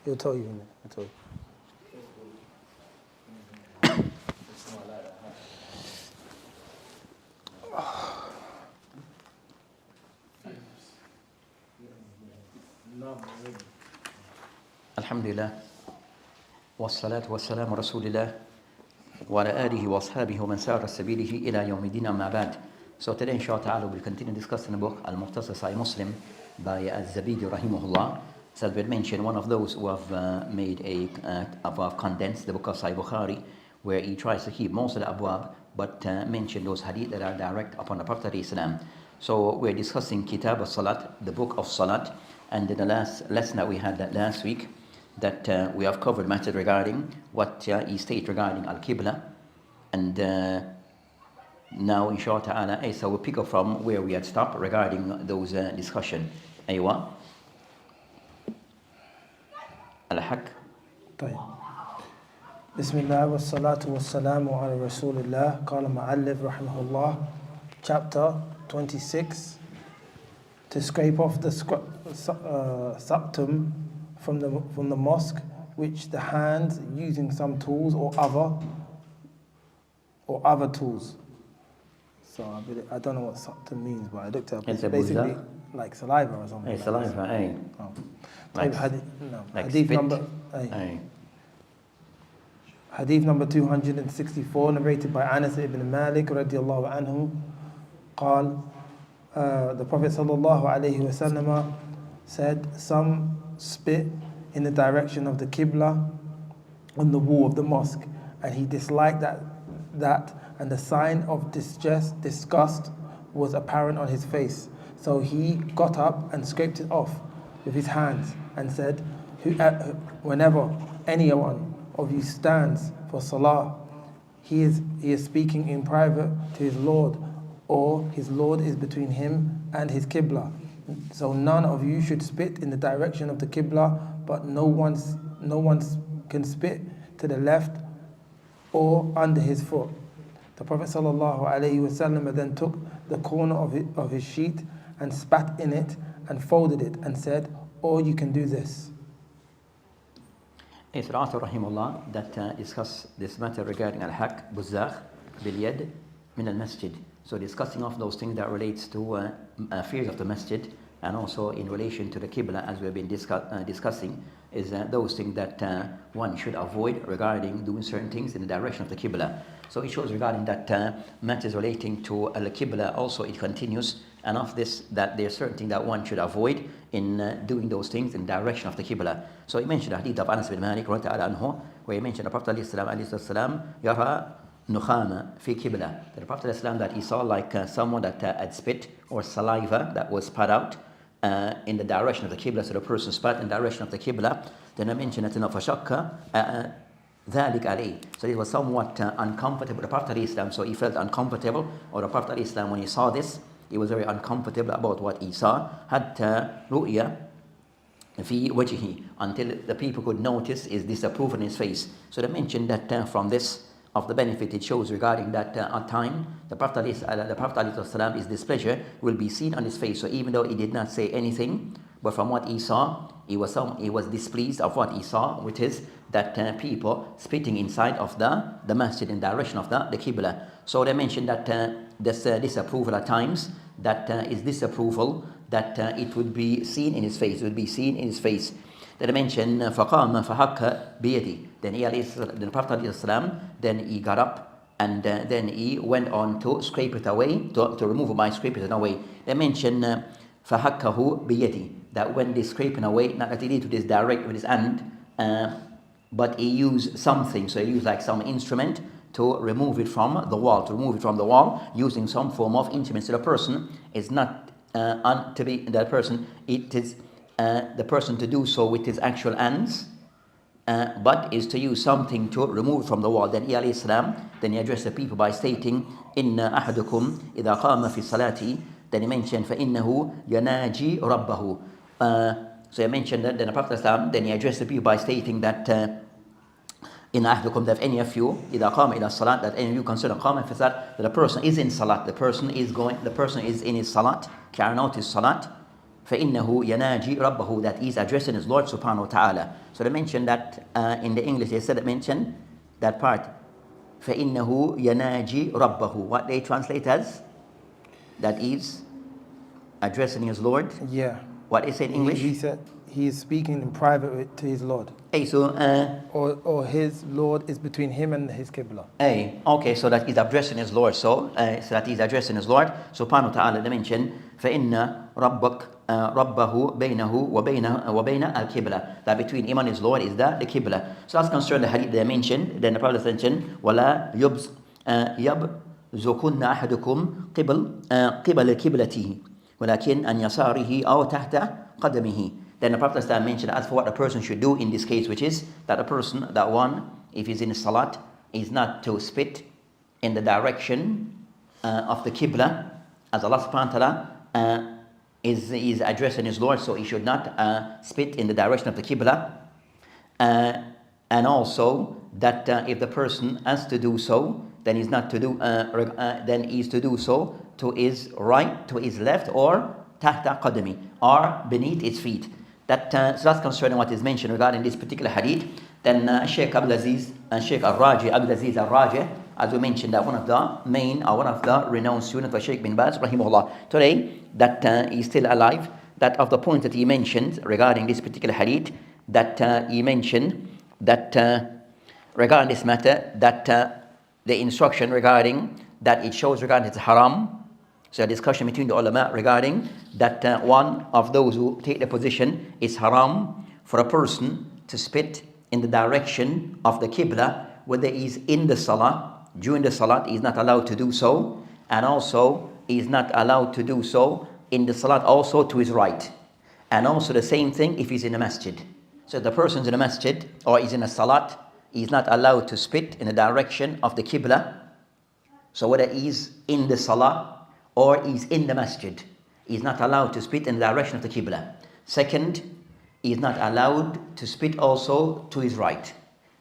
He'll tell you in it. He'll tell you. Alhamdulillah, wassalatu wassalamu rasulillah, wa ala alihi wa ashabihi wa man sara sabilihi ila yawmidin amma ba'd. So today, inshallah, we'll continue discussing the book Al-Mukhtasar Sahih Muslim by Az-Zabidi rahimahullah. So we mentioned one of those who have made have condensed the book of Sahih Bukhari, where he tries to keep most of the abwab, but mention those hadith that are direct upon the Prophet Islam. So we're discussing Kitab al-Salat, the book of Salat, and in the last lesson that we had last week, that we have covered matter regarding what he stated regarding Al-Qibla, and now inshallah ta'ala, so we'll pick up from where we had stopped regarding those discussion. Aywa Al-Haq. طيب. بسم الله والصلاة والسلام على رسول الله. قال المؤلف رحمه الله, chapter 26, to scrape off the septum from the mosque, which the hands using some tools or other tools. So I don't know what septum means, but I looked up. It's basically like saliva or something. Saliva, aye. Oh. Like Hadith spit. number. Aye. Hadith number 264, narrated by Anas ibn Malik radiallahu anhu. قال, the Prophet sallallahu alayhi wasallam said, some spit in the direction of the Qibla on the wall of the mosque, and he disliked that, and the sign of disgust was apparent on his face. So he got up and scraped it off with his hands and said, whenever anyone of you stands for salah, he is speaking in private to his Lord, or his Lord is between him and his Qibla. So none of you should spit in the direction of the Qibla, but no one can spit to the left or under his foot. The Prophet ﷺ then took the corner of his sheet and spat in it and folded it and said, or you can do this. It's the author rahimahullah that discuss this matter regarding al-haq, buzakh, bil-yad, min al-masjid. So discussing of those things that relates to affairs of the masjid, and also in relation to the Qibla, as we have been discussing, is those things that one should avoid regarding doing certain things in the direction of the Qibla. So it shows regarding that matters relating to al-Qibla also it continues, and of this that there are certain things that one should avoid in doing those things in the direction of the Qibla. So he mentioned the hadith of Anas bin Malik anhu, where he mentioned the Prophet yara nukhama fi Qibla, the Prophet that he saw like someone that had spit or saliva that was spat out in the direction of the Qibla. So the person spat in the direction of the Qibla. Then I mentioned that fashakka ذلك عليه. So it was somewhat uncomfortable. The Prophet so he felt uncomfortable, or the Prophet when he saw this, he was very uncomfortable about what he saw. حتى رؤيا في وجهه, until the people could notice his disapproval in his face. So they mentioned that from this, of the benefit it shows regarding that at time the Prophet his displeasure will be seen on his face. So even though he did not say anything, but from what he saw, he was displeased of what he saw, which is that people spitting inside of the masjid in direction of the Qibla. So they mentioned that this disapproval at times, that is disapproval, that it would be seen in his face, it would be seen in his face. Then they mentioned فَقَامَ فَحَكَّ بِيَدِهِ. Then the Prophet then he got up and then he went on to scrape it away, to remove it by scraping it away. They mentioned فَحَكَّهُ بِيَدِهِ, that when they scraping away, not that he did with his direct with his hand, but he used something. So he used like some instrument to remove it from the wall, using some form of instrument. So the person is not to be that person. It is the person to do so with his actual hands, but is to use something to remove it from the wall. Then he alayhi salam, then he addressed the people by stating, "Inna ahadukum idha qama fi salati." Then he mentioned, فَإِنَّهُ يَنَاجِي رَبَّهُ. So he mentioned that then the Prophet then he addressed the people by stating that in ahdukum, that if any of you إذا قام إلى الصلاة, that any of you consider قام في salat, that the person is in salat, the person is in his salat, carrying out his salat, فإنه يناجي ربه, that is addressing his Lord subhanahu wa ta'ala. So they mentioned that in the English, they said, mention that part, فإنه يناجي ربه, what they translate as, that is addressing his Lord. Yeah. What is it in English? He said he is speaking in private to his Lord. Hey, so, or his Lord is between him and his Qibla. hey, okay, so that he's addressing his Lord. So that he's addressing his Lord subhanahu wa ta'ala. They mention فإن ربه بينه وبين القبلة, that between him and his Lord is the Qibla. So that's concerning the hadith they mentioned. Then the Prophet mentioned ولا يبزكن أحدكم قبل قبلته ولكن أن يساره أو تحت قدمه. Then the Prophet mentioned as for what a person should do in this case, which is that a person, that one, if he's in a salat, is not to spit in the direction of the Qibla, as Allah subhanahu wa ta'ala is addressing his Lord, so he should not spit in the direction of the Qibla. And also that if the person has to do so, then he's not to do, then he's to do so to his right, to his left, or tahta qadami, or beneath his feet. So that's concerning what is mentioned regarding this particular hadith. Then Sheikh Abdul Aziz and Sheikh Al-Raji, Abdul Aziz Al-Raji, as we mentioned, that one of the main, or one of the renowned students of Sheikh bin Baz, rahimahullah, today, that he's still alive, that of the point that he mentioned regarding this particular hadith, that he mentioned that regarding this matter, that the instruction regarding that it shows regarding it's haram. So a discussion between the ulama regarding that one of those who take the position is haram for a person to spit in the direction of the Qibla, whether he's in the salah, during the salat, he's not allowed to do so, and also he's not allowed to do so in the salat also to his right. And also the same thing if he's in a masjid. So if the person's in a masjid or he's in a salat, he's not allowed to spit in the direction of the Qibla. So whether he's in the salah or he's in the masjid, he's not allowed to spit in the direction of the Qibla. Second, he's not allowed to spit also to his right,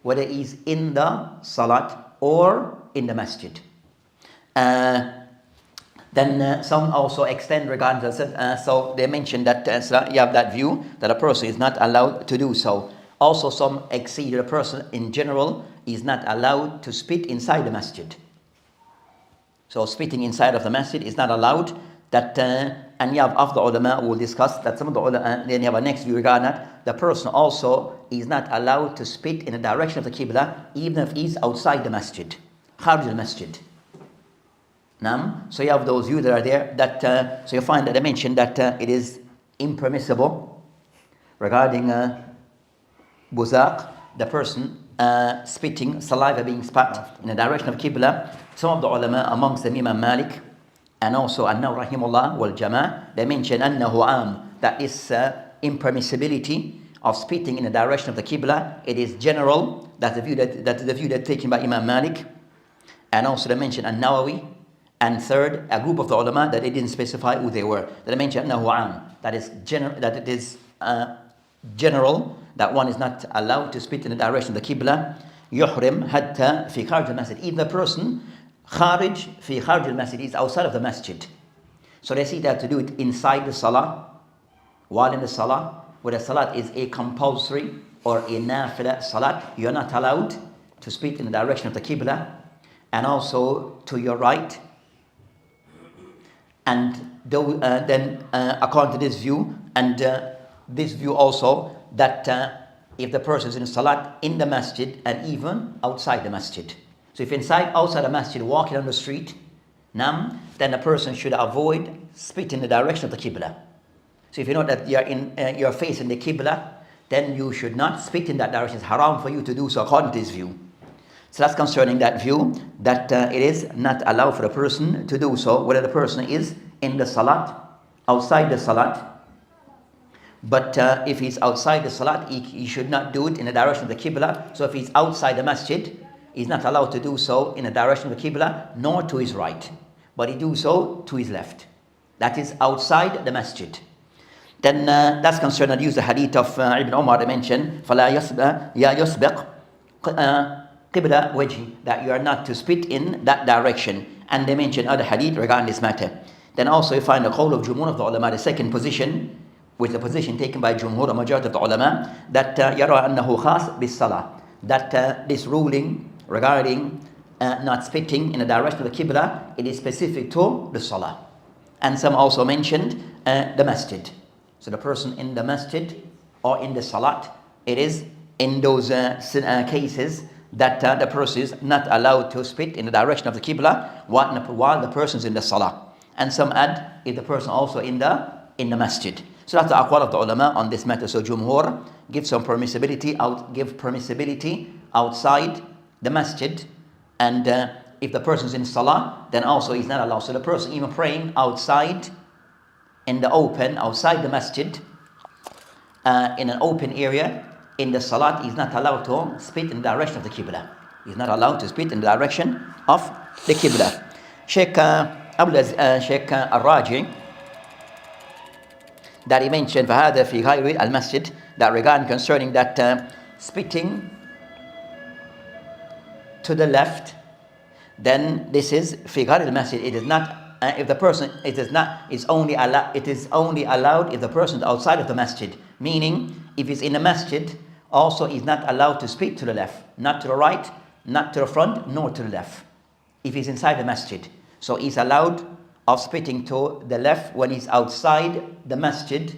whether he's in the salat or in the masjid. Then some also extend regarding so they mention that you have that view that a person is not allowed to do so. Also some exceed a person in general is not allowed to spit inside the masjid. So spitting inside of the masjid is not allowed. That and you have of the ulama will discuss that some of the ulama, then you have a next view regarding that the person also is not allowed to spit in the direction of the Qibla even if he's outside the masjid, kharij al-masjid. So you have those views that are there that so you find that I mentioned that it is impermissible regarding buzaq, the person spitting, saliva being spat in the direction of Qibla. Some of the ulama amongst them, Imam Malik and also An-Nawawi rahimahullah wal Jama'ah, they mention annahu am, that is impermissibility of spitting in the direction of the Qibla. It is general. That's the view that taken by Imam Malik. And also they mention An-Nawawi. And third, a group of the ulama that they didn't specify who they were. That they mention annahu am, that is general, that it is general, that one is not allowed to spit in the direction of the Qibla. Yuhrim hatta fi kharij al-masjid. Even the person kharij fi kharij al-masjid is outside of the masjid. So they see that to do it inside the salah, while in the salah, where the salat is a compulsory or a nafila salat, you're not allowed to spit in the direction of the Qibla, and also to your right. And then according to this view, and this view also, that if the person is in salat in the masjid and even outside the masjid. So if outside the masjid, walking on the street, then the person should avoid spitting in the direction of the Qibla. So if you know that you're facing the Qibla, then you should not spit in that direction. It's haram for you to do so according to this view. So that's concerning that view, that it is not allowed for a person to do so, whether the person is in the salat, outside the salat. But if he's outside the salat, he should not do it in the direction of the Qibla. So if he's outside the masjid, he's not allowed to do so in the direction of the Qibla, nor to his right. But he do so to his left. That is outside the masjid. Then that's concerning, I use the hadith of Ibn Omar, I mentioned, فَلَا يَسْبِقْ qibla wajhi, that you are not to spit in that direction. And they mention other hadith regarding this matter. Then also you find the qawl of jumhur of the ulama, the second position, with the position taken by Jumhur, a majority of the ulama, that يرى أنه خاص بالصلاة, that this ruling regarding not spitting in the direction of the Qibla, it is specific to the Salah. And some also mentioned the masjid. So the person in the masjid or in the Salat, it is in those cases that the person is not allowed to spit in the direction of the Qibla while the person is in the Salah. And some add, if the person also in the masjid. So that's the aqwal of the ulama on this matter. So Jumhur give permissibility outside the masjid, and if the person is in Salah, then also he's not allowed. So the person even praying outside in the open, outside the masjid, in an open area, in the Salat, he's not allowed to spit in the direction of the Qibla. He's not allowed to spit in the direction of the Qibla. Sheikh Al-Raji, that he mentioned فهذا في غير المسجد, that regarding concerning that spitting to the left, then this is في غير المسجد. It is not if the person, it is only allowed if the person is outside of the masjid. Meaning, if he's in the masjid, also he's not allowed to spit to the left, not to the right, not to the front, nor to the left. If he's inside the masjid, so he's allowed of spitting to the left when he's outside the masjid,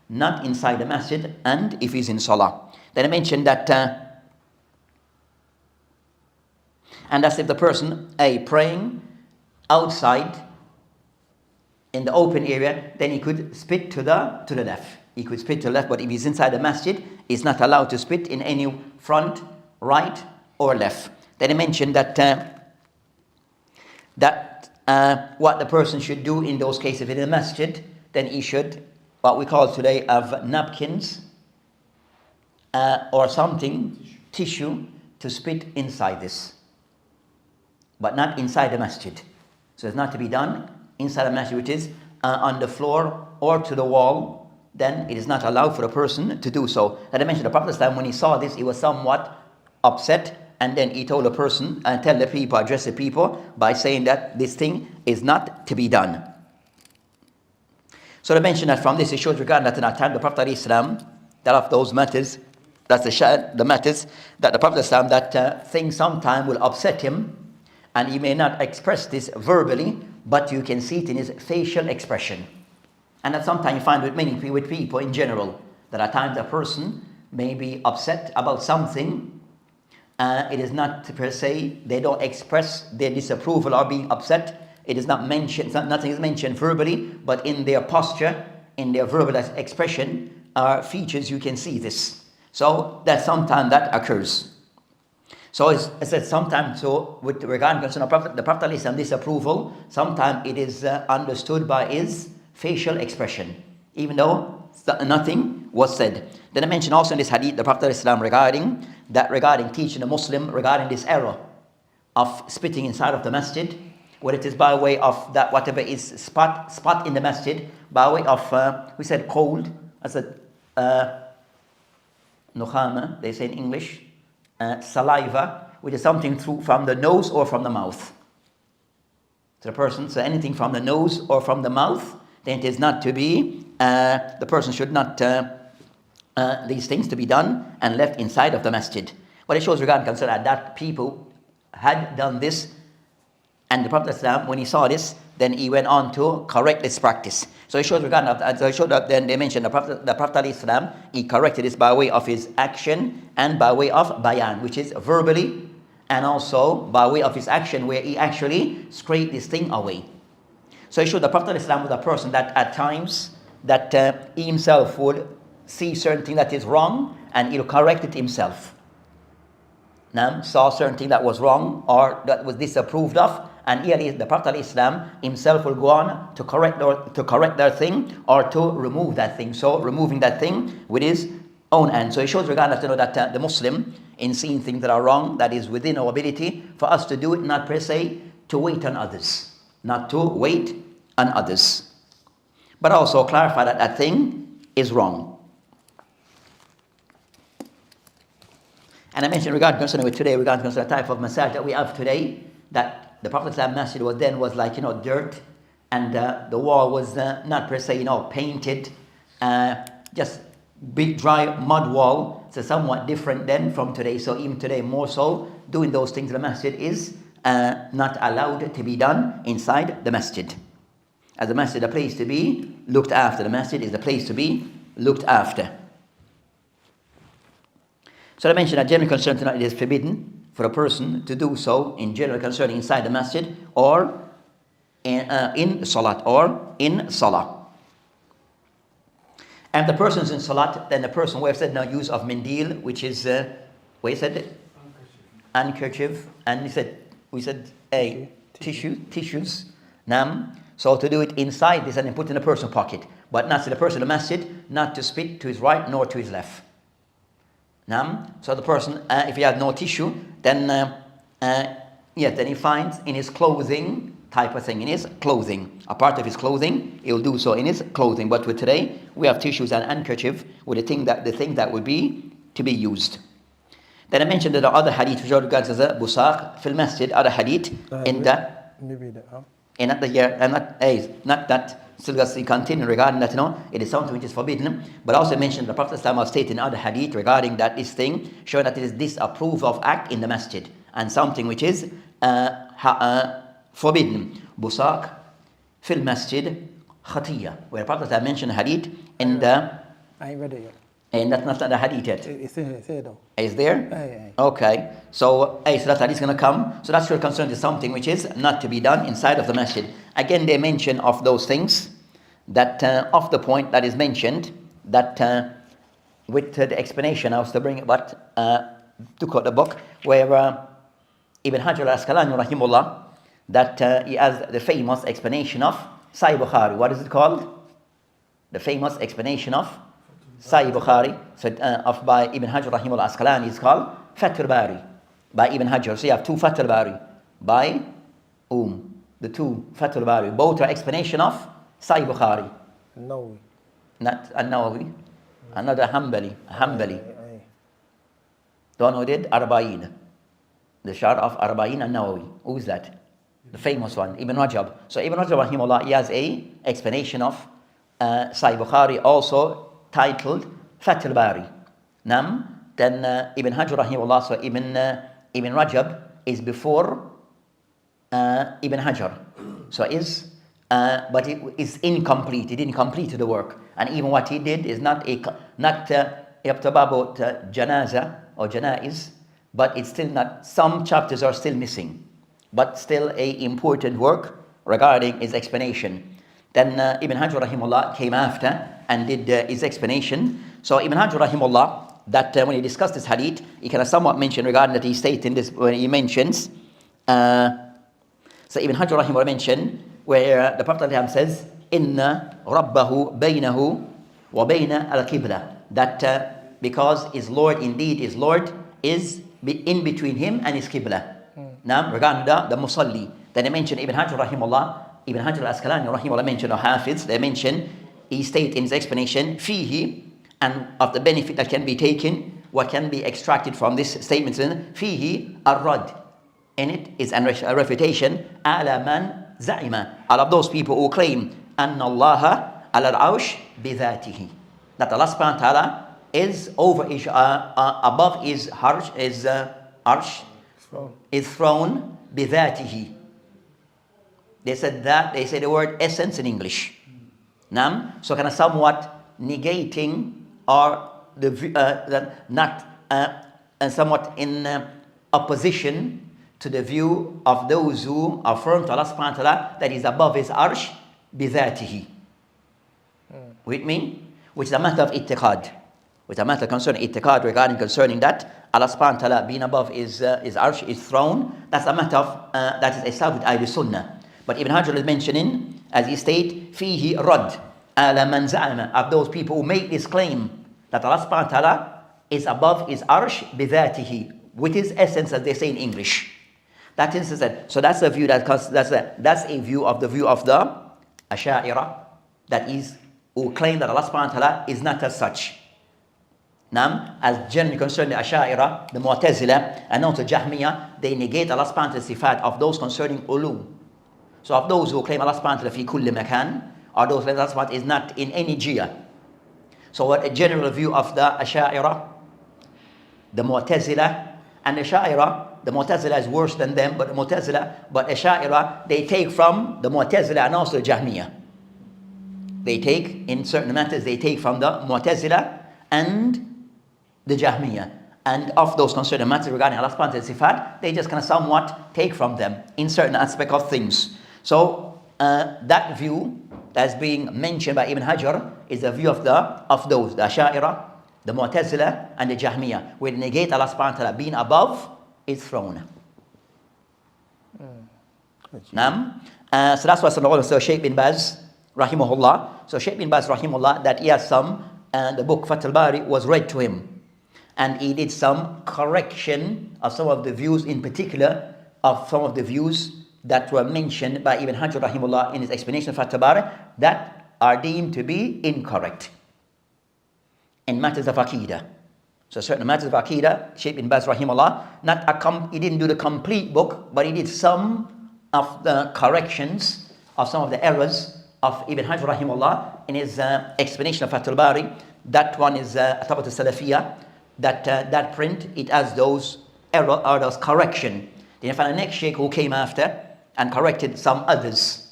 not inside the masjid, and if he's in salah. Then I mentioned that, and that's if the person praying outside in the open area, then he could spit to the left. He could spit to the left, but if he's inside the masjid, he's not allowed to spit in any front, right, or left. Then I mentioned that what the person should do in those cases. If in the masjid, then he should, what we call today, have napkins or something, tissue, to spit inside this, but not inside the masjid. So it's not to be done inside the masjid, which is on the floor or to the wall. Then it is not allowed for a person to do so. And I mentioned the Prophet ﷺ, when he saw this, he was somewhat upset, and then he told the person and address the people by saying that this thing is not to be done. So I mentioned that from this it shows regarding that in our time the Prophet ﷺ, that of those matters, that's the matters that the Prophet ﷺ, that things sometimes will upset him, and he may not express this verbally, but you can see it in his facial expression. And that sometimes you find with people in general, that at times a person may be upset about something. It is not per se, they don't express their disapproval or being upset. It is not mentioned, nothing is mentioned verbally, but in their posture, in their verbal expression, features, you can see this. So that sometimes that occurs. So I said sometimes, so with regard to the Prophet ﷺ disapproval, sometimes it is understood by his facial expression, even though nothing was said. Then I mentioned also in this hadith the Prophet ﷺ regarding teaching a Muslim regarding this error of spitting inside of the masjid, whether it is by way of that whatever is spot in the masjid, by way of we said cold, I said nukhama, they say in English, saliva, which is something from the nose or from the mouth. So the person, so anything from the nose or from the mouth, then it is not to be, the person should not, these things to be done and left inside of the masjid. What it shows regarding concern that people had done this, and the Prophet ﷺ, when he saw this, then he went on to correct this practice. So it shows regarding, then they mentioned the Prophet ﷺ, he corrected this by way of his action and by way of bayan, which is verbally, and also by way of his action, where he actually scraped this thing away. So it showed the Prophet ﷺ was a person that at times that he himself would see certain thing that is wrong and he'll correct it himself. Now, saw certain thing that was wrong or that was disapproved of, and here the Prophet ﷺ himself will go on to correct that thing or to remove that thing. So removing that thing with his own hand. So it shows regardless to know that the Muslim, in seeing things that are wrong, that is within our ability for us to do it, not per se to wait on others. Not to wait on others, but also clarify that that thing is wrong. And I mentioned regarding concerning with today, regarding concerning the type of massage that we have today, that the Prophet's masjid was like dirt, and the wall was not per se painted just big dry mud wall. So somewhat different then from today. So even today more so, doing those things in the masjid is not allowed to be done inside the masjid. As the masjid, a place to be looked after. The masjid is the place to be looked after. So I mentioned that general concern tonight, it is forbidden for a person to do so in general concern inside the masjid or in salat or in salah. And the person's in salat, then the person we have said no use of mindil, which is we said handkerchief, and we said tissues. Nam. So to do it inside this and then put in the person's pocket, but not to the person in the masjid, not to spit to his right nor to his left. Nam. So the person, if he had no tissue, then then he finds in his clothing type of thing, in his clothing, a part of his clothing, he will do so in his clothing. But with today, we have tissues and handkerchief with the thing that would be to be used. Then I mentioned that the other hadith which regards as a busaq fil masjid, other hadith in that. Maybe that. And not the year, and not that. Still got to continue regarding that. It is something which is forbidden. But also mentioned the Prophet ﷺ stated in other hadith regarding that this thing, showing that it is disapproved of act in the masjid and something which is forbidden. Busaq fil masjid khatiyya, where the Prophet ﷺ mentioned hadith in the. I ain't read it yet. And that's not the hadith yet. It's there though. Is there? Okay. So that hadith is going to come. So that's your concern is something which is not to be done inside of the masjid. Again, they mention of those things that of the point that is mentioned that with the explanation I was to bring it, but to quote the book where Ibn Hajar al-Asqalani rahimullah that he has the famous explanation of Sahih Bukhari. What is it called? The famous explanation of Sahih Bukhari, of by Ibn Hajar rahimahullah Asqalani, is called Fath al-Bari by Ibn Hajar. So you have two Fath al-Bari by the two Fath al-Bari. Both are explanation of Sahih Bukhari. No. Not An-Nawawi. Another Hanbali. The one who did Arba'in. The Shar of Arba'in An-Nawawi. Who is that? The famous one, Ibn Rajab. So Ibn Rajab rahimahullah, he has a explanation of Sahih Bukhari also titled Fath al-Bari. Then Ibn Hajar rahimahullah, so Ibn Rajab is before Ibn Hajar. So but it is incomplete. He didn't complete the work, and even what he did is not about janaza or janaiz, but it's still not. Some chapters are still missing, but still a important work regarding his explanation. Then Ibn Hajar rahimahullah came after and did his explanation. So Ibn Hajar rahimahullah, that when he discussed this hadith, he kind of somewhat mentioned regarding that he stated in this, when he mentions, so Ibn Hajar rahimahullah mentioned where the Prophet says, Inna Rabbahu baynahu wa bayna al-qibla, that because his Lord, indeed his Lord, is in between him and his qibla. Now, regarding the musalli. Then they mentioned Ibn Hajar rahimahullah, Ibn Hajar al-Asqalani rahimahullah mentioned, or Hafiz, they mentioned, he stated in his explanation, fihi, and of the benefit that can be taken, what can be extracted from this statement, fihi ar-rad. In it is a refutation, ala man za'ima, all of those people who claim, anna Allah ala al-arsh bidhatihi, that Allah subhanahu wa ta'ala is over his, above his arsh, is throne bidhatihi. They said that, they say the word essence in English. So kind of somewhat negating or somewhat in opposition to the view of those who affirm to Allah subhanahu wa ta'ala that is above his arsh bidhatihi. With me? Which is a matter of i'tiqad. Which is a matter concerning i'tiqad concerning that Allah subhanahu wa ta'ala being above his arsh, his throne. That's a matter of that is established with Ahl Sunnah. But Ibn Hajar is mentioning, as he states, fihi rad ala man za'ama, of those people who make this claim that Allah subhanahu wa ta'ala is above his arsh bidhatihi, with his essence, as they say in English. That is said. So that's a view that's a view of the Asha'ira, that is who claim that Allah subhanahu wa ta'ala is not as such. As generally concerning the Asha'ira, the Mu'tazila, and also Jahmiya, they negate Allah subhanahu wa ta'ala sifat of those concerning ulu. So of those who claim Allah subhanahu wa ta'ala fi kulli makan, or those who claim Allah subhanahu wa ta'ala is not in any jiyah. So what a general view of the Asha'ira, the Mu'tazila, and the Asha'ira, the Mu'tazila is worse than them, but Asha'ira, they take from the Mu'tazila and also the Jahmiyyah. They take, in certain matters, they take from the Mu'tazila and the Jahmiyyah. And of those concerning matters regarding Allah subhanahu wa ta'ala sifat, they just kind of somewhat take from them in certain aspect of things. So that view that's being mentioned by Ibn Hajar is the view of those, the Asha'ira, the Mu'tazila, and the Jahmiyyah, where they negate Allah subhanahu wa ta'ala being above his throne. So that's what so Shaykh bin Baz rahimahullah. So Shaykh bin Baz rahimahullah, that he has some, and the book Fath al-Bari was read to him, and he did some correction of some of the views, in particular of some of the views that were mentioned by Ibn Hajar rahimahullah in his explanation of Fath al-Bari that are deemed to be incorrect in matters of Aqidah. So certain matters of Aqidah, Shaykh bin Baz rahimahullah, he didn't do the complete book, but he did some of the corrections of some of the errors of Ibn Hajar rahimahullah in his explanation of Fath al-Bari. That one is Tabat al-Salafiyah. That print, it has those error or those correction. Then you find the next Shaykh who came after and corrected some others.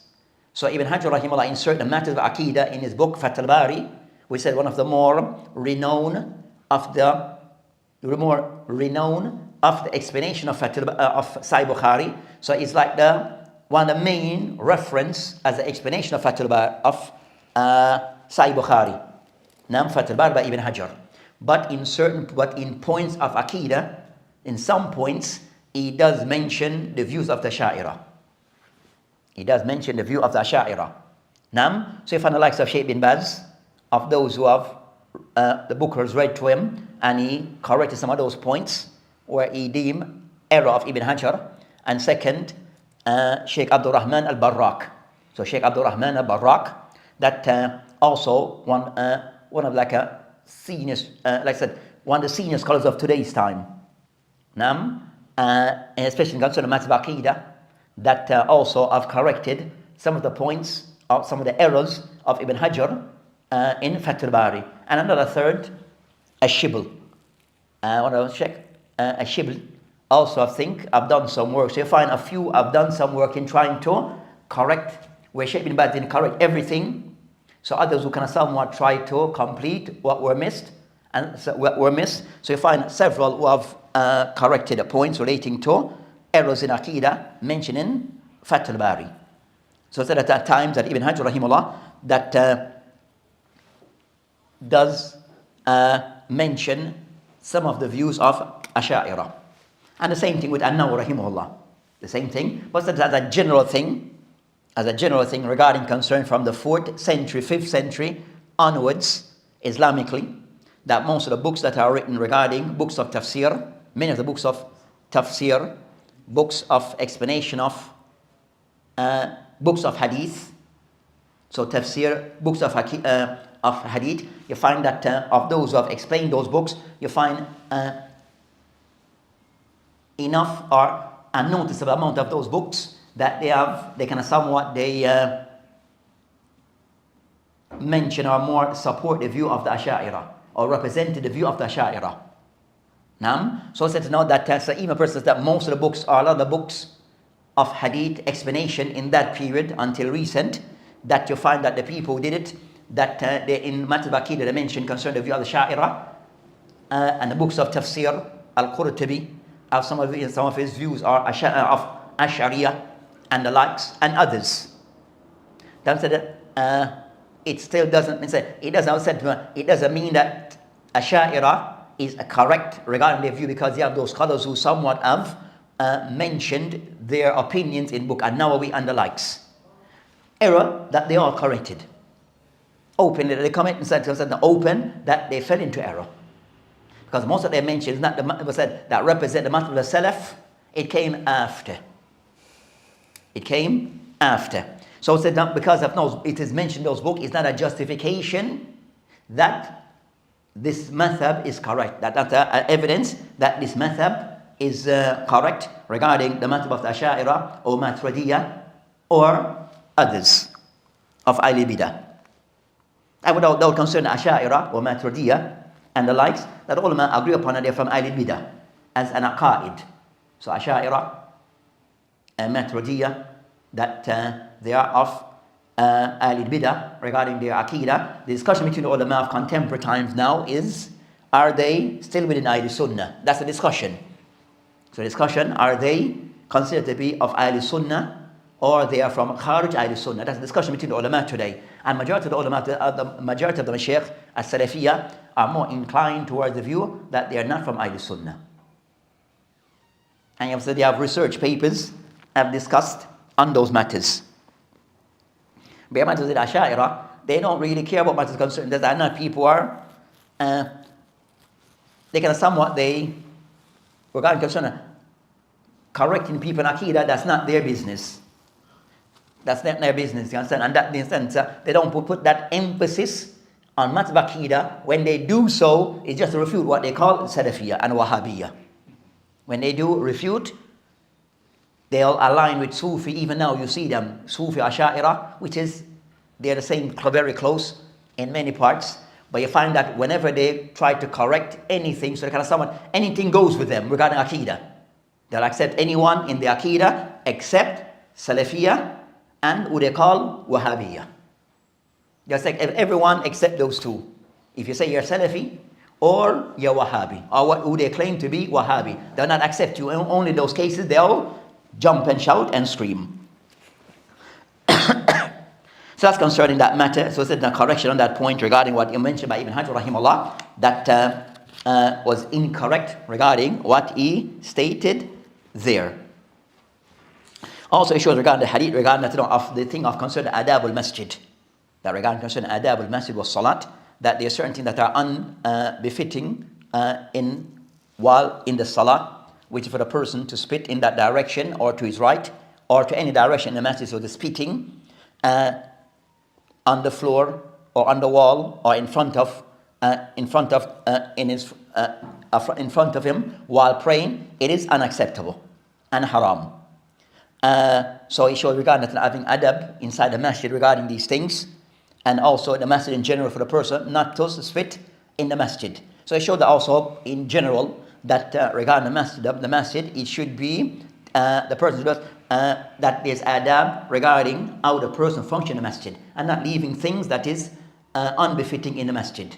So Ibn Hajar rahimahullah, in certain matters of Aqidah in his book Fath al-Bari, we said one of the more renowned of the explanation of Sahih Bukhari. So it's like one of the main reference as the explanation of Fath al-Bari of Sahih Bukhari. Fath al-Bari by Ibn Hajar. But in points of Aqidah, in some points, he does mention the views of the Asha'ira. So you find the likes of Shaykh bin Baz, of those who have the book was read to him, and he corrected some of those points where he deemed error of Ibn Hajar. And second, Shaykh Abdul Rahman al-Barraq. So Shaykh Abdul Rahman al-Barraq, that also one of like a senior, like I said, one of the senior scholars of today's time. And especially in concerning matters of Aqidah, that also have corrected some of the points of some of the errors of Ibn Hajar in Fath al-Bari. And another third, Ash-Shibl. Ash-Shibl also, I think, I've done some work. So you find a few have done some work in trying to correct, where Shaykh bin Baz didn't correct everything. So others who kind of somewhat try to complete what were missed. So you find several who have corrected the points relating to errors in Aqidah mentioned in Fath al-Bari. So it's at times that Ibn Hajar rahimahullah that does mention some of the views of Asha'ira. And the same thing with An-Nawawi rahimahullah. The same thing, but as a general thing, regarding concern from the 4th century, 5th century onwards, Islamically, that most of the books that are written regarding books of tafsir, many of the books of tafsir, books of explanation of books of hadith, so tafsir, books of hadith, you find that of those who have explained those books, you find enough or a noticeable amount of those books that they mention or more support the view of the Asha'ira, or represented the view of the Asha'ira. So it's to know that so even persons that most of the books are a lot of the books of hadith explanation in that period until recent, that you find that the people who did it, that they in matters of Aqidah they mention concerning the view of the Asha'ira, and the books of tafsir, Al-Qurtubi, some of his views are of Ash'ariyah and the likes, and others. It still doesn't mean that Ash'ariyah is correct regarding their view, because you have those scholars who somewhat have mentioned their opinions in book An-Nawawi and the likes. Error that they all corrected. Openly they comment and said open that they fell into error. Because most of their mentions is not that represent the matter of the Salaf, it came after. So it's not because of it is mentioned in those books, it's not a justification that this madhab is correct. That's evidence that this madhab is correct regarding the madhab of the Asha'ira or Maturidiyya or others of Ahli Bidah. And without concern, Asha'ira or Maturidiyya and the likes, that ulama agree upon that they're from Ahlul Bidah as an aqaid. So Asha'ira and Maturidiyya, that they are of Ahlul Bidah regarding their Aqidah. The discussion between the ulama of contemporary times now is, are they still within Ahlul Sunnah? That's the discussion. So the discussion, are they considered to be of Ahlul Sunnah, or they are from Kharij Ahlul Sunnah? That's the discussion between the ulama today. And majority of the ulama, the majority of the Mashaykh as-Salafiyya are more inclined towards the view that they are not from Ahlul Sunnah. And you have said they have research papers have discussed on those matters. But matters with Asha'ira, they don't really care about matters concerned. There's not people are they can somewhat, they regarding concern correcting people in Aqidah, that's not their business. That's not their business, you understand? And that in sense, they don't put that emphasis on matters of Aqidah. When they do so, it's just to refute what they call Salafiyya and Wahhabiyya. When they do refute, they'll align with Sufi. Even now you see them, Sufi Asha'ira, which is, they're the same, very close in many parts. But you find that whenever they try to correct anything, so they kind of someone, anything goes with them regarding Aqidah. They'll accept anyone in the Aqidah except Salafiyya and who they call Wahhabiyya. Just like everyone except those two. If you say you're Salafi or you're Wahhabi, or who they claim to be Wahhabi, they'll not accept you. In only those cases they'll jump and shout and scream. So that's concerning that matter. So it's a correction on that point regarding what you mentioned by Ibn Hajar rahimahullah, that was incorrect regarding what he stated there. Also it shows regarding the hadith, regarding that, of the thing of concerning adab al-masjid, that regarding concerning adab al-masjid was salat, that there are certain things that are unbefitting while in the salah, which is for the person to spit in that direction or to his right or to any direction in the masjid. So the spitting on the floor or on the wall or in front of him while praying, it is unacceptable and haram. So it shows regarding having adab inside the masjid regarding these things, and also the masjid in general for the person not to spit in the masjid. So it showed that also in general that regarding the masjid, it should be the person does that there's adab regarding how the person functions in the masjid, and not leaving things that is unbefitting in the masjid.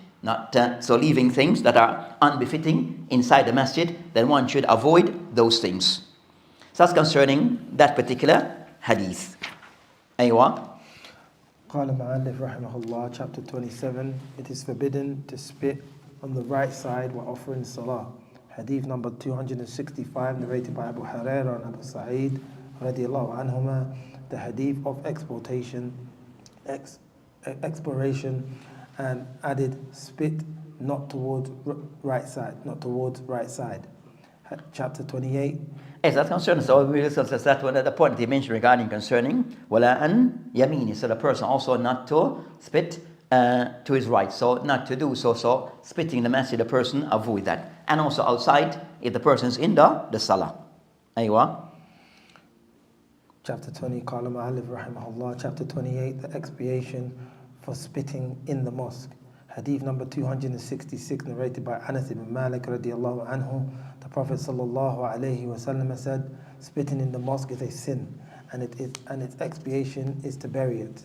So leaving things that are unbefitting inside the masjid, then one should avoid those things. So that's concerning that particular hadith. Aywa. قال المؤلف رحمه الله, chapter 27, it is forbidden to spit on the right side while offering salah. Hadith number 265, narrated by Abu Hurairah and Abu Saheeh radiallahu anhuma, the hadith of exploration, and added spit not towards right side. Chapter 28. Yes, that's concerning. So we discussed that one at the point they mentioned regarding concerning wala an yamini. So the person also not to spit to his right. So not to do so. So spitting in the masjid, the person avoid that. And also outside if the person is in the salah. Aywa. Chapter 20, قال المؤلف رحمه الله, chapter 28, the expiation for spitting in the mosque. Hadith number 266, narrated by Anas ibn Malik radiallahu anhu. The Prophet sallallahu alayhi wasallam said, spitting in the mosque is a sin, and its expiation is to bury it.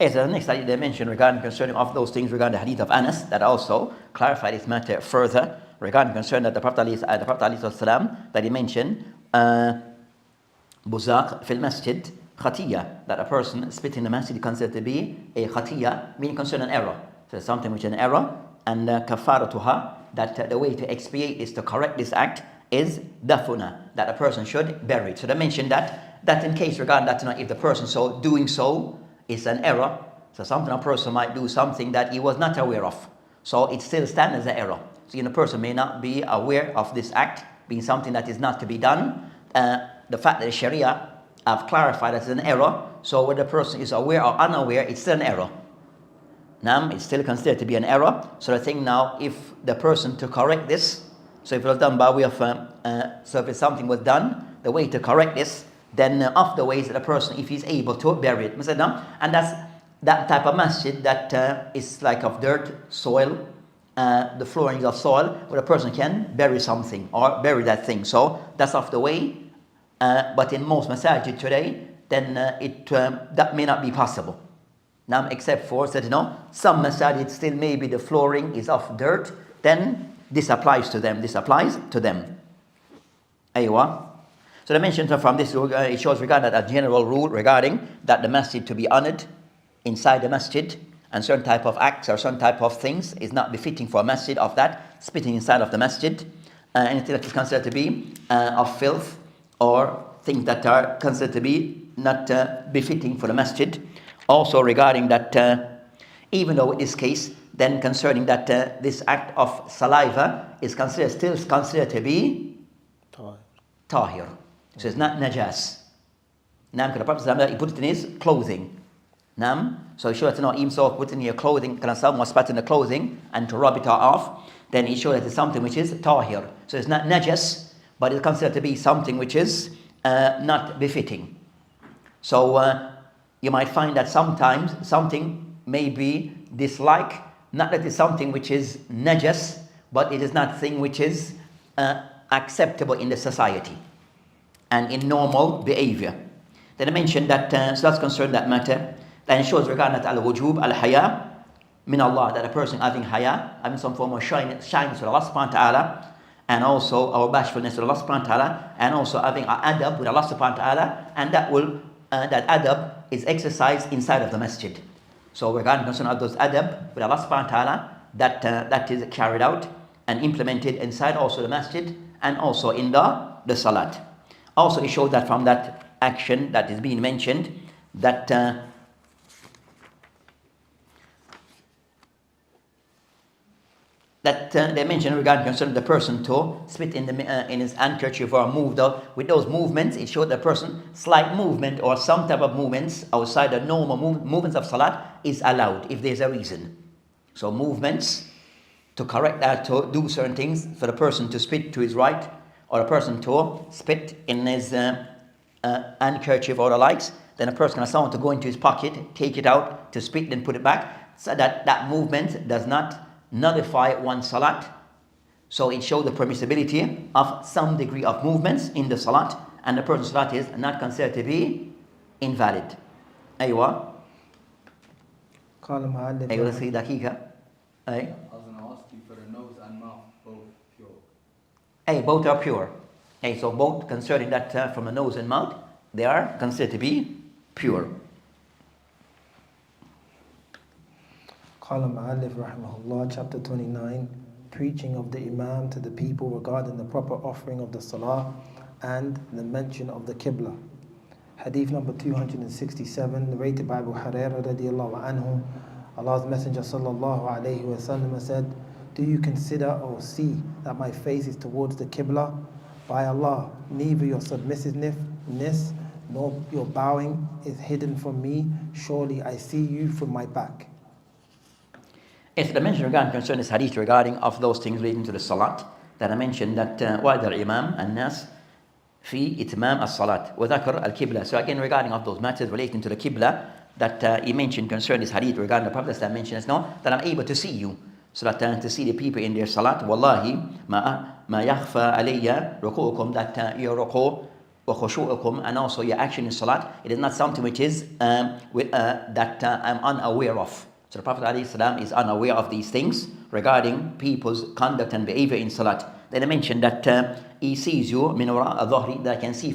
Yes, the next hadith they mentioned regarding concerning of those things regarding the hadith of Anas, that also clarified this matter further regarding concern that the Prophet ﷺ, that he mentioned buzaq fil masjid khatiyya, that a person spitting in the masjid is considered to be a khatiyya, meaning concerning an error. So it's something which is an error, and kafaratuha, that the way to expiate is to correct this act is dafuna, that a person should bury it. So they mentioned that in case regarding that, if the person doing so is an error, so something a person might do something that he was not aware of, so it still stands as an error. So the person may not be aware of this act being something that is not to be done. The fact that the Sharia have clarified that it's an error, so whether the person is aware or unaware, it's still an error. Now, it's still considered to be an error. So the thing now, if the person to correct this, so if it was done by way of, so if something was done, the way to correct this, then of the ways that the person, if he's able to, bury it. And that's that type of masjid that is like of dirt, soil, the flooring is of soil, where a person can bury something or bury that thing. So that's off the way. But in most masajid today, then that may not be possible. Now, except for that, some masajid still maybe the flooring is of dirt, then this applies to them. This applies to them. Aywa. So they mentioned from this, it shows regarding a general rule regarding that the masjid to be honored inside the masjid, and certain type of acts or certain type of things is not befitting for a masjid of that, spitting inside of the masjid, anything that is considered to be of filth, or things that are considered to be not befitting for the masjid. Also regarding that, even though in this case, then concerning that this act of saliva is still considered to be tahir. So it's not najas. Nam, the Prophet he put it in his clothing. Nam, so he showed that even so put in your clothing, can someone spat in the clothing and to rub it off, then he showed that it's something which is tahir. So it's not najas, but it's considered to be something which is not befitting. So you might find that sometimes something may be disliked, not that it's something which is najas, but it is not thing which is acceptable in the society and in normal behavior. Then I mentioned that, so that's concerned that matter. Then it shows regarding that al-wujub, al-haya, min Allah, that a person having haya, having some form of shyness with Allah subhanahu wa ta'ala, and also our bashfulness with Allah subhanahu wa ta'ala, and also having our adab with Allah subhanahu wa ta'ala, and that adab is exercised inside of the masjid. So regarding concern of those adab with Allah subhanahu wa ta'ala, that is carried out and implemented inside also the masjid and also in the salat. Also it shows that from that action that is being mentioned, that they mention regarding concerning the person to spit in his handkerchief or move with those movements. It showed the person slight movement or some type of movements outside the normal movements of salat is allowed if there's a reason. So movements to correct that, to do certain things, for the person to spit to his right or a person to spit in his handkerchief or the likes, then a person can someone to go into his pocket, take it out, to spit, then put it back, so that movement does not nullify one salat. So it shows the permissibility of some degree of movements in the salat, and the person's salat is not considered to be invalid. Aywa. Aywa, see dakika. I was going to ask you for the nose and mouth, both pure. Both are pure. So both concerning that from the nose and mouth, they are considered to be pure. Qala Ma'alif Rahimahullah, chapter 29, preaching of the Imam to the people regarding the proper offering of the Salah and the mention of the Qibla. Hadith number 267, narrated by Abu Hurairah radiallahu anhu. Allah's Messenger sallallahu alayhi wa sallam said, "Do you consider or see that my face is towards the Qibla? By Allah, neither your submissiveness nor your bowing is hidden from me. Surely I see you from my back." It's the mention regarding concerning this hadith regarding of those things relating to the salat, that I mentioned that وَعْدَ الْإِمَامِ النَّاسِ فِي إِتْمَامِ الصَّلَاةِ وَذَكَرَ الْقِبْلَةِ. So again, regarding of those matters relating to the Qibla, that he mentioned concerning this hadith regarding the Prophet that mentioned that I'm able to see you, so that to see the people in their salat. Wallahi ma yakhfa alayya ruku'ukum, that your ruku' wa khushu'ukum, and also your action in salat, it is not something which is that I'm unaware of. So the Prophet ﷺ is unaware of these things regarding people's conduct and behavior in salat. Then I mentioned that he sees you min wara dhahri, that I can see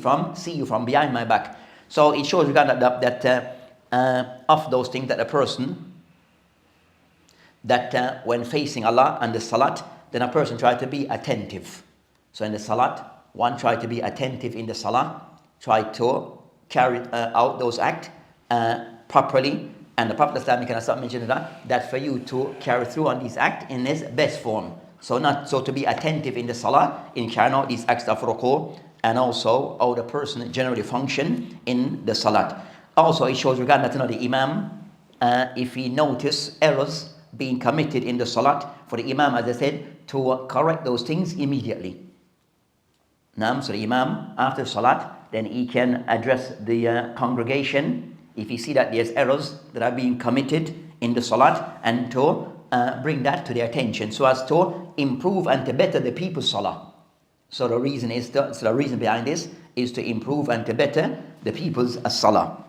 you from behind my back. So it shows regarding that of those things that a person that when facing Allah and the salat, then a person try to be attentive. So in the salat, one try to be attentive in the salah, try to carry out those acts properly. And the Prophet ﷺ mentioned that for you to carry through on these acts in his best form. So not so to be attentive in the salah, in carrying out these acts of ruku, and also how the person generally function in the salat. Also it shows regarding that the imam, if he notice errors being committed in the salat, for the imam, as I said, to correct those things immediately. So the imam, after salat, then he can address the congregation if you see that there's errors that are being committed in the salat, and to bring that to their attention so as to improve and to better the people's salah. So the reason behind this is to improve and to better the people's salah.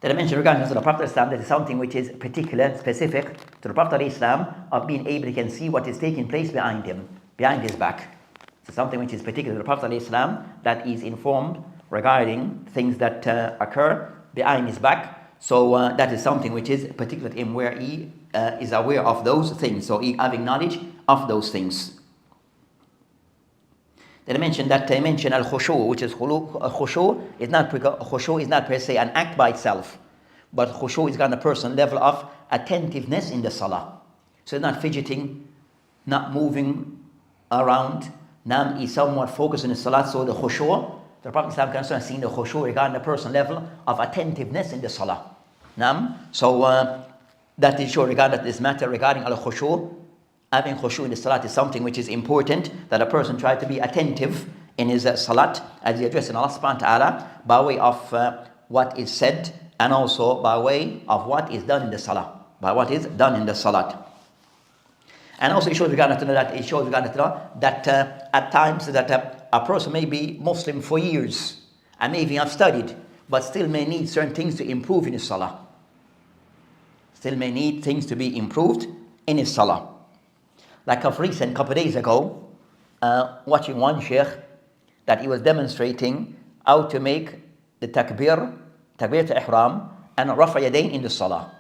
That I mentioned regarding the Prophet Islam, that is something which is particular, specific to the Prophet Islam, of being able to can see what is taking place behind him, behind his back. So something which is particular to the Prophet Islam, that is informed regarding things that occur behind his back. So that is something which is particular to him, where he is aware of those things. So he having knowledge of those things. Then I mentioned al-khushu, which is khushu is not per se an act by itself, but khushu is got a personal level of attentiveness in the salah. So not fidgeting, not moving around. Nam is somewhat focused in the salah. So the khushu, the Prophet Islam concerned seeing the khushu regarding the personal level of attentiveness in the salah. Nam, so that is sure regarding this matter regarding al-khushu. Having khushu in the salat is something which is important, that a person try to be attentive in his salat as he addresses Allah subhanahu wa ta'ala by way of what is said, and also by way of what is done in the salah. By what is done in the salat. And also it shows regarding that at times that a person may be Muslim for years and maybe have studied, but still may need certain things to improve in his salah. Still may need things to be improved in his salah. Like of recent, couple of days ago, watching one sheikh that he was demonstrating how to make the takbir ihram and rafa yadayn in the salah.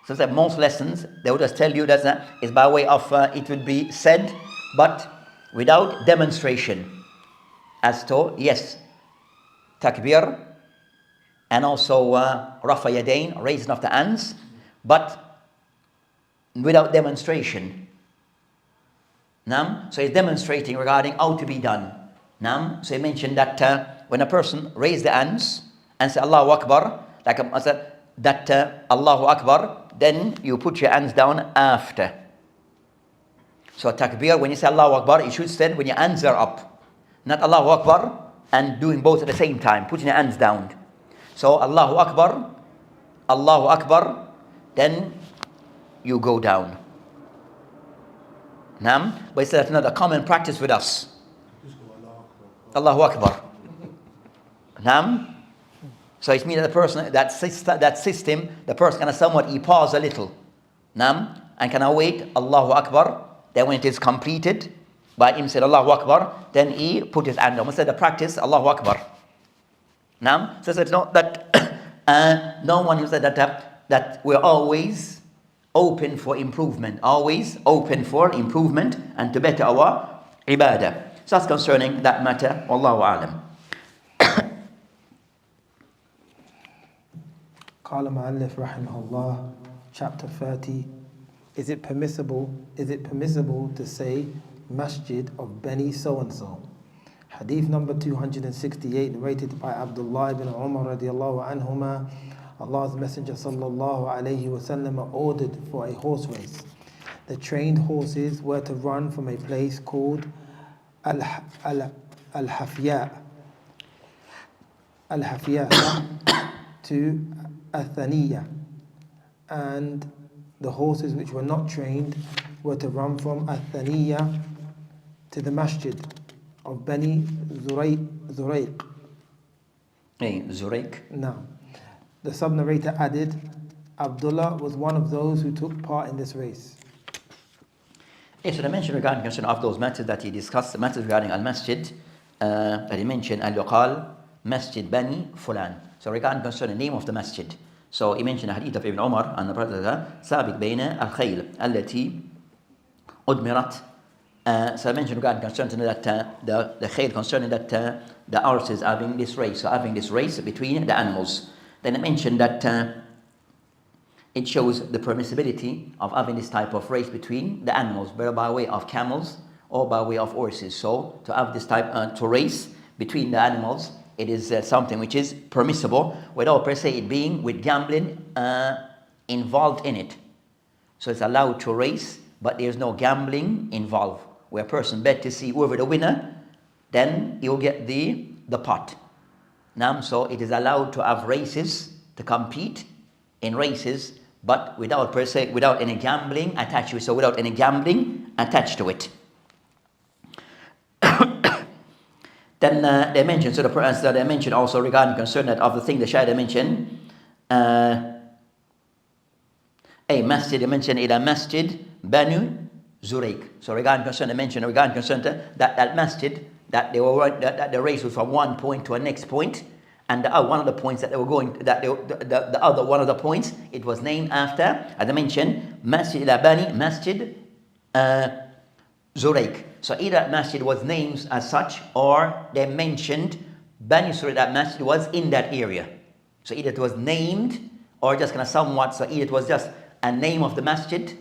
So that most lessons, they would just tell you that is by way of, it will be said, but without demonstration. As to, yes, takbir, and also rafa yadayn, raising of the hands, but without demonstration. So he's demonstrating regarding how to be done. So he mentioned that when a person raises the hands and say Allahu Akbar, like I said, that Allahu Akbar, then you put your hands down after. So takbir, when you say Allahu Akbar, you should stand when your hands are up. Not Allahu Akbar and doing both at the same time, putting your hands down. So Allahu Akbar, then you go down. But it's another common practice with us. Allahu Akbar. So it means that the person, that system, the person can somewhat pause a little. And can wait, Allahu Akbar. Then when it is completed, by him said Allahu Akbar, then he put his hand down. We said the practice, Allahu Akbar. So it's not that no one who said that we're always open for improvement, and to better our ibadah. So that's concerning that matter. Wallahu a'lam. قال المؤلف رحمه الله, chapter 30. Is it permissible to say masjid of Bani so and so? Hadith number 268, narrated by Abdullah ibn Omar radiallahu anhuma. Allah's Messenger sallallahu alayhi wasallam ordered for a horse race. The trained horses were to run from a place called Al-Hafya to Athaniya, and the horses which were not trained were to run from Athaniya to the masjid of Bani Zurayq. Zurayq? No. The sub-narrator added, Abdullah was one of those who took part in this race. Yes, so I mentioned regarding concern of those matters that he discussed, the matters regarding al-masjid, that he mentioned al-yuqal masjid bani fulan. So regarding concern the name of the masjid. So he mentioned the hadith of Ibn Omar and the Prophet sabiq bayna al-khayl allati udmirat. So I mentioned regarding concerning that the khayl, concerning that the horses having this race, so having this race between the animals. Then I mentioned that it shows the permissibility of having this type of race between the animals, whether by way of camels or by way of horses. So to have this type to race between the animals, it is something which is permissible without per se it being with gambling involved in it. So it's allowed to race, but there's no gambling involved. where a person bet to see whoever the winner, then he'll get the pot. Now, so it is allowed to have races, to compete in races, but without any gambling attached to it. So without any gambling attached to it. Then they mentioned, so they mentioned also regarding concern that of the thing the Shahid mentioned, a masjid, they mentioned ila masjid Banu Zurayk. So regarding concern, they mentioned that masjid, that they were that the race was from one point to a next point, and one of the points that they were going, the other one of the points, it was named after, as I mentioned, Masjid ila Bani Masjid Zurayk. So either that masjid was named as such, or they mentioned Bani Zurayk, that masjid was in that area. So either it was named, or just kind of somewhat, so either it was just a name of the masjid,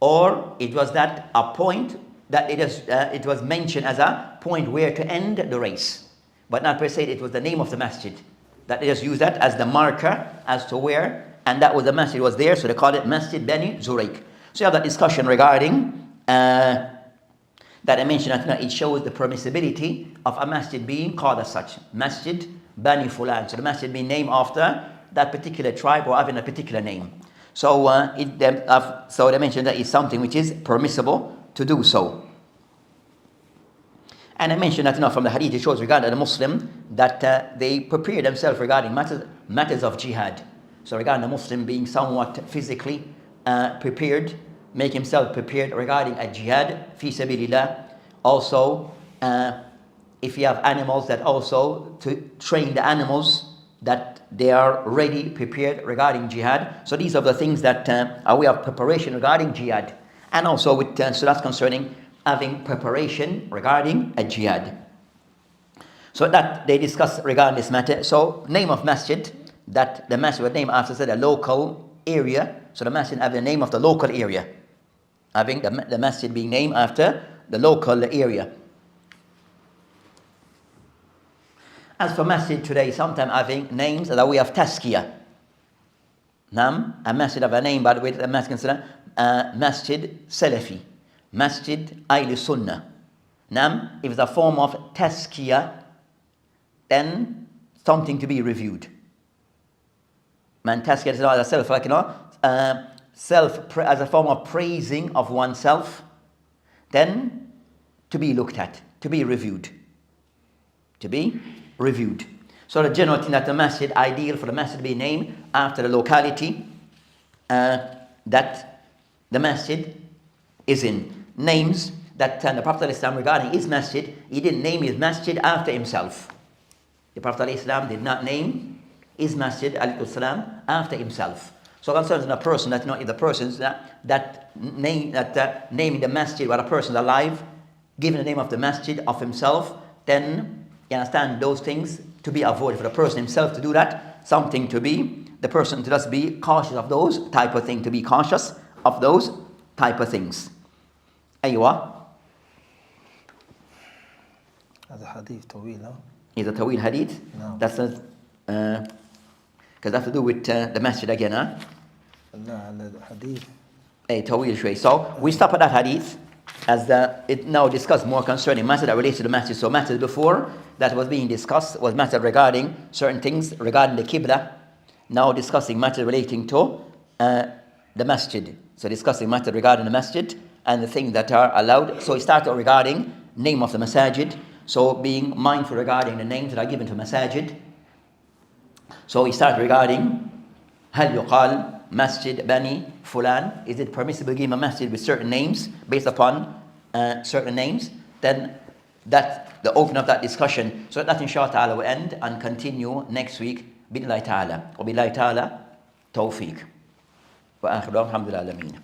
or it was that a point that it was mentioned as a point where to end the race, but not per se it was the name of the masjid, that they just used that as the marker as to where, and that was the masjid was there, so they called it Masjid Bani Zurayk. So you have that discussion regarding that I mentioned that it shows the permissibility of a masjid being called as such, Masjid Bani Fulan, so the masjid being named after that particular tribe or having a particular name. So so they mentioned that it's something which is permissible to do so. And I mentioned that from the hadith it shows regarding the Muslim that they prepare themselves regarding matters of jihad. So regarding the Muslim being somewhat physically prepared, make himself prepared regarding a jihad fi sabilillah. Also, if you have animals, that also to train the animals that they are ready, prepared regarding jihad. So these are the things that are way of preparation regarding jihad. And also with so that's concerning having preparation regarding a jihad. So that they discuss regarding this matter. So name of masjid, that the masjid was named after the local area. So the masjid have the name of the local area, having the masjid being named after the local area. As for masjid today, sometimes having names that we have tazkiyah. A masjid have a name, by the way, the masjid consider Masjid Salafi, Masjid Ahl Sunnah. If it's a form of tazkiyah, then something to be reviewed. Man, tazkiyah is not a self, like as a form of praising of oneself, then to be looked at, to be reviewed. To be reviewed. So the general thing that the masjid, ideal for the masjid to be named after the locality that the masjid is in. Names that the Prophet ﷺ regarding his masjid, he didn't name his masjid after himself. The Prophet ﷺ did not name his masjid ﷺ after himself. So concerning a person that if the person's naming the masjid while a person's alive, giving the name of the masjid of himself, then you understand those things to be avoided. For the person himself to do that, something to be, the person to just be cautious of those type of things, to be cautious of those type of things. Aywa. That's a hadith tawil, no? Is a tawil hadith? No. That's because that has to do with the masjid again, huh? No, the hadith. A tawil shay. So we stop at that hadith, as it now discussed more concerning matter that relates to the masjid. So matter before that was being discussed was matter regarding certain things regarding the qibla. Now discussing matter relating to the masjid. So discussing matter regarding the masjid and the things that are allowed. So it started regarding name of the masajid. So being mindful regarding the names that are given to masajid. So we start regarding هل يقال Masjid Bani Fulan, is it permissible to give a masjid with certain names, based upon certain names? Then that's the open of that discussion. So that inshallah ta'ala will end and continue next week. Billahi ta'ala. Wa billahi ta'ala tawfiq. Wa akhiru alhamdulillah alamin.